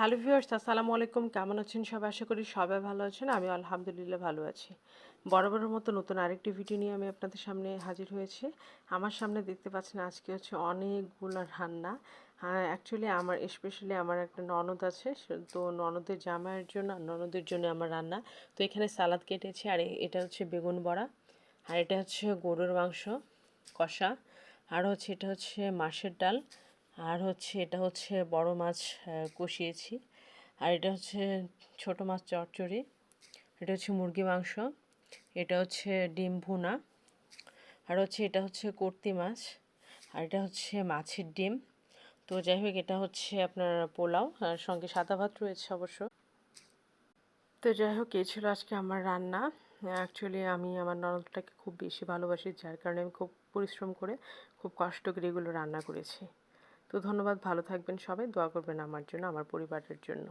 Hello viewers, আসসালামু আলাইকুম। কেমন আছেন সবাই? আশা করি সবাই ভালো আছেন। আমি আলহামদুলিল্লাহ ভালো আছি। বরাবরের মতো নতুন আরেকটি ভিডিও নিয়ে আমি আপনাদের সামনে হাজির হয়েছি। আমার সামনে দেখতে পাচ্ছেন আজকে হচ্ছে অনেকগুলো রান্না। অ্যাকচুয়ালি আমার স্পেশালি আমার একটা ননদ আছে। তো ননদের জামাইয়ের জন্য আর ননদের জন্য আমার রান্না। তো এখানে সালাদ কেটেছি আর এটা হচ্ছে বেগুন বড়া। আর এটা হচ্ছে গরুর মাংস কষা। আর হচ্ছে এটা হচ্ছে মাছের ডাল। আর হচ্ছে এটা হচ্ছে বড় মাছ কষিয়েছি। আর এটা হচ্ছে ছোট মাছ চচ্চড়ি। এটা হচ্ছে মুরগি মাংস। এটা হচ্ছে ডিম ভুনা। আর হচ্ছে এটা হচ্ছে কর্তি মাছ। আর এটা হচ্ছে মাছের ডিম। তো যাই হোক, এটা হচ্ছে আপনার পোলাও আর সঙ্গে সাদা ভাত রয়েছে অবশ্য। তো যাই হোক, এই ছিল আজকে আমার রান্না। অ্যাকচুয়ালি আমি আমার ননদটাকে খুব বেশি ভালোবাসি, যার কারণে আমি খুব পরিশ্রম করে খুব কষ্ট করে এগুলো রান্না করেছি। তো ধন্যবাদ, ভালো থাকবেন সবাই, দোয়া করবেন আমার জন্য, আমার পরিবারের জন্য।